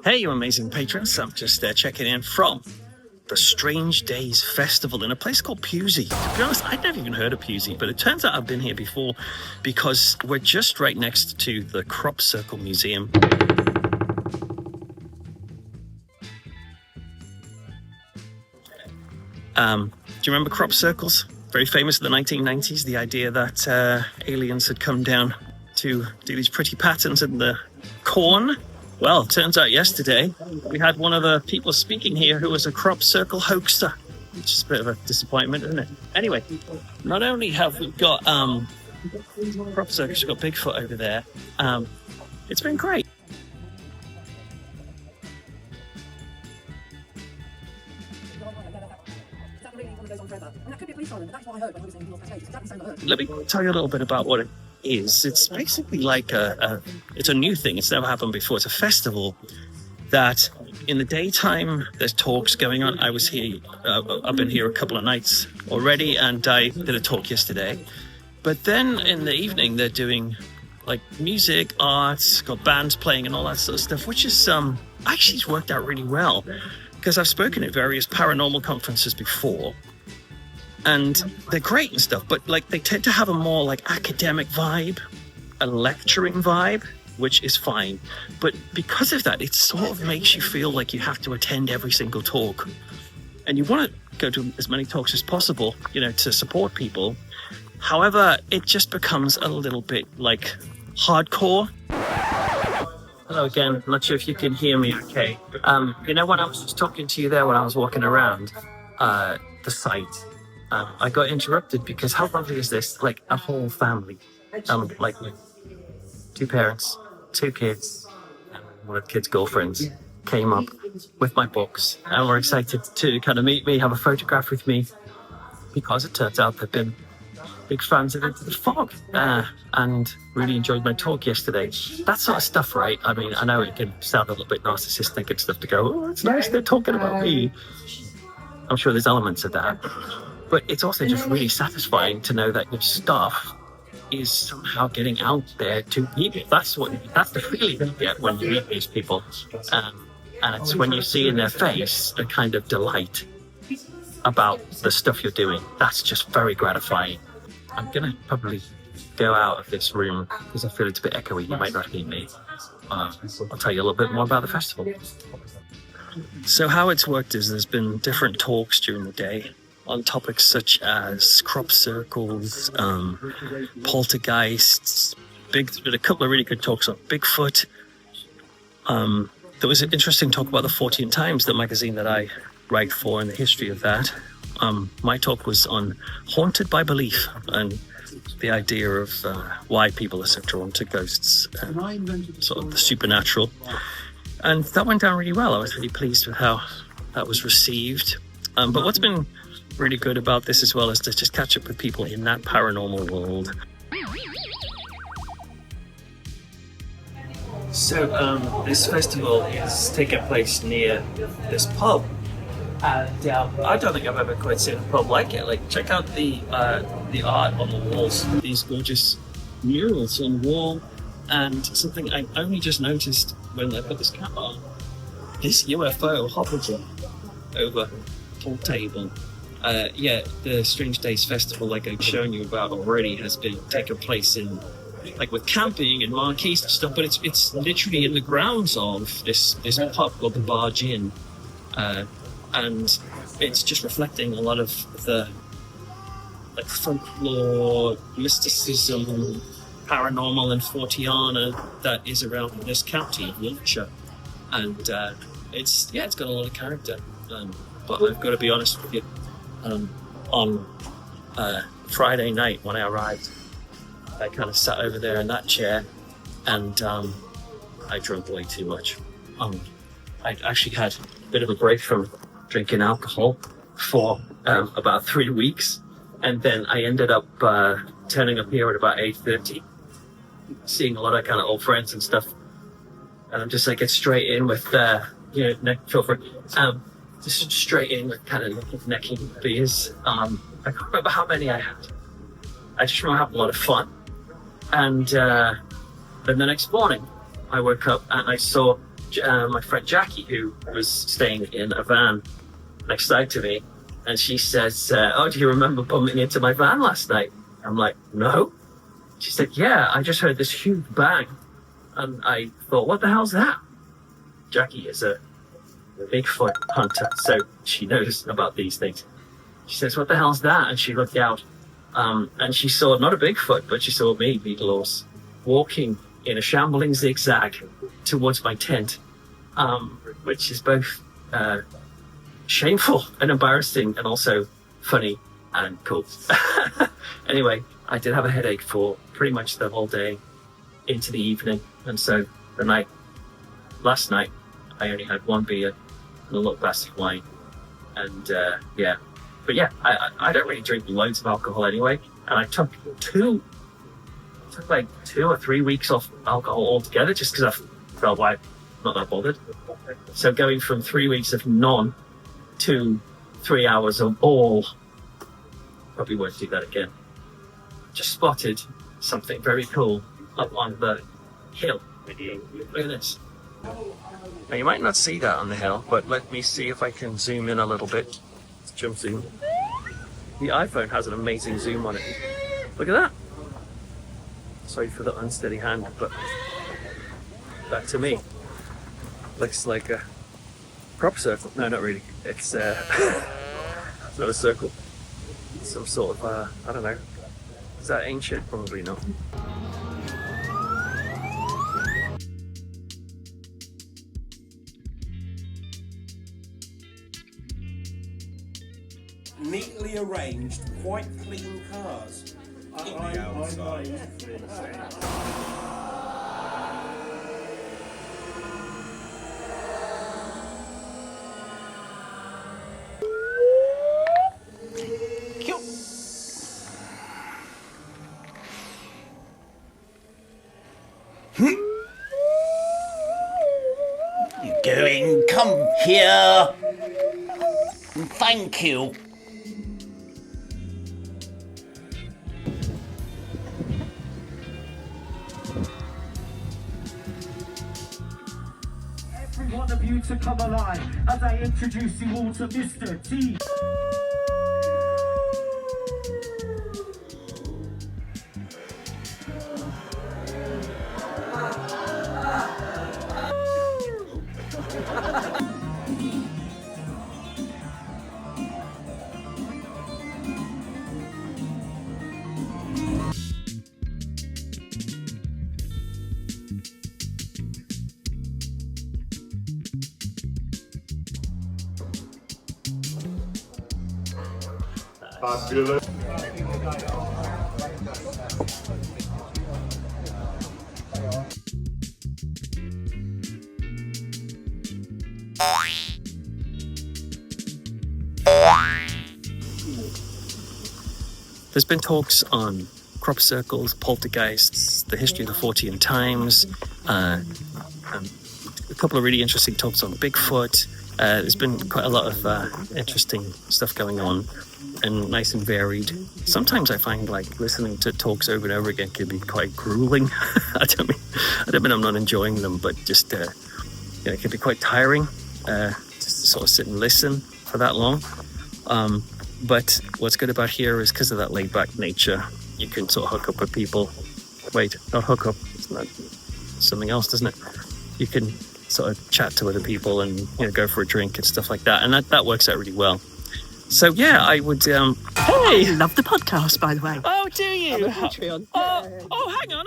Hey, you amazing patrons. I'm just checking in from the Strange Days Festival in a place called Pusey. To be honest, I'd never even heard of Pusey, but it turns out I've been here before because we're just right next to the Crop Circle Museum. Do you remember crop circles? Very famous in the 1990s, the idea that aliens had come down to do these pretty patterns in the corn. Well, turns out yesterday we had one of the people speaking here who was a crop circle hoaxer, which is a bit of a disappointment, isn't it? Anyway, not only have we got crop circles, we've got Bigfoot over there. It's been great. Let me tell you a little bit about what it is. It's basically like it's a new thing. It's never happened before. It's a festival that in the daytime there's talks going on. I was here, I've been here a couple of nights already, and I did a talk yesterday. But then in the evening they're doing like music, arts, got bands playing and all that sort of stuff, which is actually it's worked out really well because I've spoken at various paranormal conferences before. And they're great and stuff, but like they tend to have a more like academic vibe, a lecturing vibe, which is fine. But because of that, it sort of makes you feel like you have to attend every single talk. And you want to go to as many talks as possible, to support people. However, it just becomes a little bit like hardcore. Hello again, I'm not sure if you can hear me okay. When I was just talking to you there when I was walking around the site, I got interrupted because how lovely is this? Like a whole family, like 2 parents, 2 kids, and one of the kids' girlfriends came up with my books and were excited to kind of meet me, have a photograph with me, because it turns out they've been big fans of Into the Fog and really enjoyed my talk yesterday. That sort of stuff, right? I mean, I know it can sound a little bit narcissistic and stuff to go, oh, it's nice they're talking about me. I'm sure there's elements of that. But it's also just really satisfying to know that your stuff is somehow getting out there to people. That's the feeling you get when you meet these people. And it's when you see in their face a kind of delight about the stuff you're doing. That's just very gratifying. I'm going to probably go out of this room because I feel it's a bit echoey. You might not hear me. I'll tell you a little bit more about the festival. So how it's worked is there's been different talks during the day on topics such as crop circles, poltergeists, a couple of really good talks on Bigfoot. There was an interesting talk about the Fortean Times, the magazine that I write for, and the history of that. My talk was on haunted by belief and the idea of why people are so drawn to ghosts and sort of the supernatural. And that went down really well. I was really pleased with how that was received. But what's been really good about this as well is to just catch up with people in that paranormal world. So this festival is taking place near this pub, and I don't think I've ever quite seen a pub like it. Like, check out the art on the walls, these gorgeous murals on the wall, and something I only just noticed when I put this cap on. This UFO hovering over the pool table. The Strange Days Festival, like I've shown you about already, has been taking place in, like, with camping and marquees and stuff, but it's literally in the grounds of this pub called the Barge Inn, and it's just reflecting a lot of the like folklore, mysticism, paranormal and Forteana that is around this county of Wiltshire, and it's got a lot of character. But I've got to be honest with you. On Friday night when I arrived, I kind of sat over there in that chair and I drank way too much. I actually had a bit of a break from drinking alcohol for about 3 weeks, and then I ended up turning up here at about 8:30, seeing a lot of kind of old friends and stuff, and I'm just like, get straight in with feel free. Just straight in with kind of necking beers. I can't remember how many I had. I just remember having a lot of fun. And then the next morning, I woke up and I saw my friend Jackie, who was staying in a van next side to me, and she says, "Oh, do you remember bumping into my van last night?" I'm like, "No." She said, "Yeah, I just heard this huge bang, and I thought, what the hell's that?" Jackie is a Bigfoot hunter, so she knows about these things. She says, "What the hell's that?" And she looked out, and she saw not a Bigfoot, but she saw me, Beetle's, walking in a shambling zigzag towards my tent, which is both shameful and embarrassing, and also funny and cool. Anyway, I did have a headache for pretty much the whole day into the evening, and so last night, I only had one beer and a little glass of wine, and yeah. But yeah, I don't really drink loads of alcohol anyway, and I took like 2 or 3 weeks off alcohol altogether just because I felt like not that bothered. So going from 3 weeks of none to 3 hours of all, probably won't do that again. Just spotted something very cool up on the hill. Look at this. Now you might not see that on the hill, but let me see if I can zoom in a little bit. Let's jump zoom. The iPhone has an amazing zoom on it. Look at that. Sorry for the unsteady hand, but that to me looks like a crop circle. No, not really. It's it's not a circle. It's some sort of I don't know. Is that ancient? Probably not. Neatly arranged, quite clean cars. You're going, come here. Thank you. Every one of you to come alive as I introduce you all to Mr. T. Fabulous. There's been talks on crop circles, poltergeists, the history of the Fortean Times, a couple of really interesting talks on Bigfoot. There's been quite a lot of interesting stuff going on, and nice and varied. Sometimes I find like listening to talks over and over again can be quite grueling. I don't mean I'm not enjoying them, but just it can be quite tiring just to sort of sit and listen for that long. But what's good about here is because of that laid-back nature, you can sort of hook up with people. Wait, not hook up. It's not something else, doesn't it? You can sort of chat to other people and go for a drink and stuff like that, and that works out really well. So yeah, I would. Hey, I love the podcast, by the way. Oh, do you? I'm a Patreon. Oh, hang on.